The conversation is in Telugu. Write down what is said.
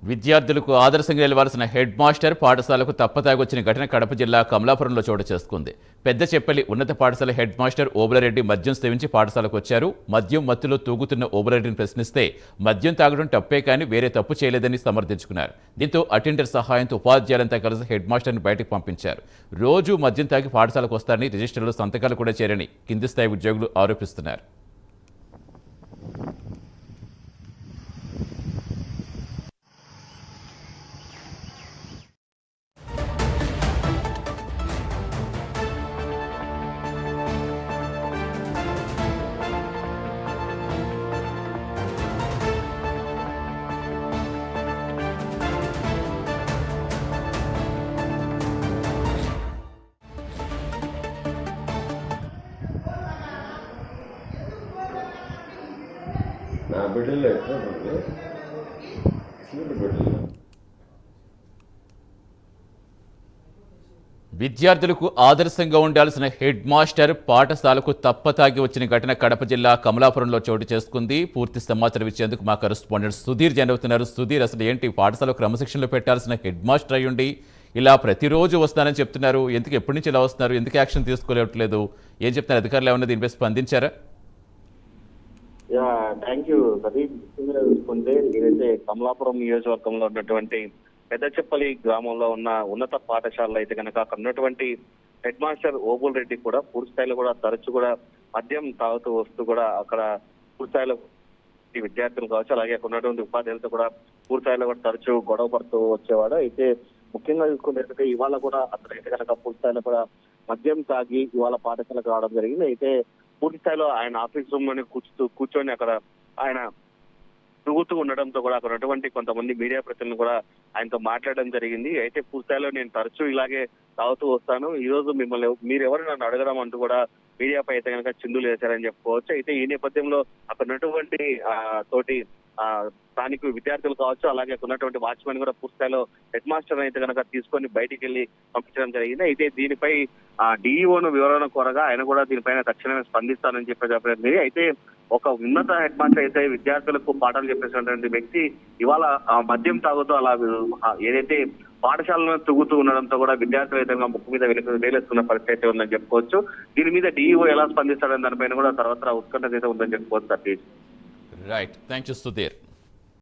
విద్యార్థులకు ఆదర్శంగా నిలవాల్సిన హెడ్ మాస్టర్ పాఠశాలకు తప్పతాగొచ్చిన ఘటన కడప జిల్లా కమలాపురంలో చోటు చేసుకుంది. పెద్ద చెప్పలి ఉన్నత పాఠశాల హెడ్ మాస్టర్ ఓబులరెడ్డి మద్యం సేవించి పాఠశాలకు వచ్చారు. మద్యం మత్తులో తూగుతున్న ఓబులరెడ్డిని ప్రశ్నిస్తే మద్యం తాగడం తప్పే కానీ వేరే తప్పు చేయలేదని సమర్థించుకున్నారు. దీంతో అటెండర్ సహాయంతో ఉపాధ్యాయులంతా కలిసి హెడ్ మాస్టర్ని బయటకు పంపించారు. రోజు మద్యం తాగి పాఠశాలకు వస్తారని, రిజిస్టర్లో సంతకాలు కూడా చేరని కింది స్థాయి ఉద్యోగులు ఆరోపిస్తున్నారు. నా బిడ్డలు విద్యార్థులకు ఆదర్శంగా ఉండాల్సిన హెడ్ మాస్టర్ పాఠశాలకు తప్పతాగి వచ్చిన ఘటన కడప జిల్లా కమలాపురంలో చోటు చేసుకుంది. పూర్తి సమాచారం ఇచ్చేందుకు మా కరెస్పాండెంట్ సుధీర్ జనవుతున్నారు. సుధీర్, అసలు ఏంటి పాఠశాల క్రమశిక్షణలో పెట్టాల్సిన హెడ్ మాస్టర్ అయ్యుండి ఇలా ప్రతిరోజు వస్తానని చెప్తున్నారు. ఎందుకు ఎప్పటి నుంచి ఇలా వస్తున్నారు? ఎందుకు యాక్షన్ తీసుకోలేవట్లేదు? ఏం చెప్తున్నారు అధికారులు? ఏమన్నా దీనిపై స్పందించారా? Thank you Satish. చూసుకుంటే ఏదైతే కమలాపురం నియోజకవర్గంలో ఉన్నటువంటి పెద్దచెప్పలి గ్రామంలో ఉన్న ఉన్నత పాఠశాలలో అయితే కనుక అక్కడ ఉన్నటువంటి హెడ్ మాస్టర్ ఓబుల్ రెడ్డి కూడా పూర్తి స్థాయిలో కూడా తరచు కూడా మద్యం తాగుతూ వస్తూ కూడా అక్కడ పూర్తి స్థాయిలో విద్యార్థులు కావచ్చు, అలాగే అక్కడ ఉన్నటువంటి ఉపాధ్యాయులతో కూడా పూర్తి స్థాయిలో కూడా తరచు గొడవ పడుతూ వచ్చేవాడు. అయితే ముఖ్యంగా చూసుకున్నట్లయితే ఇవాళ కూడా అతనైతే కనుక పూర్తి స్థాయిలో కూడా మద్యం తాగి ఇవాళ పాఠశాలకు రావడం జరిగింది. అయితే పూర్తి స్థాయిలో ఆయన ఆఫీస్ రూమ్ లోనే కూర్చొని అక్కడ ఆయన తిరుగుతూ ఉండడంతో కూడా అక్కడ ఉన్నటువంటి కొంతమంది మీడియా ప్రతినిధులు కూడా ఆయనతో మాట్లాడడం జరిగింది. అయితే పూర్తిస్థాయిలో నేను తరచూ ఇలాగే తాగుతూ వస్తాను, ఈ రోజు మిమ్మల్ని మీరెవరు నన్ను అడగడం అంటూ కూడా మీడియాపై అయితే కనుక చిందులు వేశారని చెప్పుకోవచ్చు. అయితే ఈ నేపథ్యంలో అక్కడ ఉన్నటువంటి తోటి స్థానిక విద్యార్థులు కావచ్చు, అలాగే ఉన్నటువంటి వాచ్మెన్ కూడా పూర్తిస్థాయిలో హెడ్ మాస్టర్ అయితే కనుక తీసుకొని బయటికి వెళ్లి పంపించడం జరిగింది. అయితే దీనిపై డిఈఓను వివరణ కోరగా ఆయన కూడా దీనిపైన తక్షణమే స్పందిస్తానని చెప్పి అయితే ఒక ఉన్నత హెడ్ మాస్టర్ అయితే విద్యార్థులకు పాఠాలు చెప్పేసినటువంటి వ్యక్తి ఇవాళ మద్యం తాగుతూ అలా ఏదైతే పాఠశాలను తిరుగుతూ ఉండడంతో కూడా విద్యార్థులు అయితే ముక్కు మీద వేలేసుకున్న పరిస్థితి అయితే ఉందని చెప్పుకోవచ్చు. దీని మీద డిఈఓ ఎలా స్పందిస్తాడని దానిపైన కూడా తర్వాత ఉత్కంఠ అయితే ఉందని చెప్పుకోవచ్చు. Right, thank you Sudheer.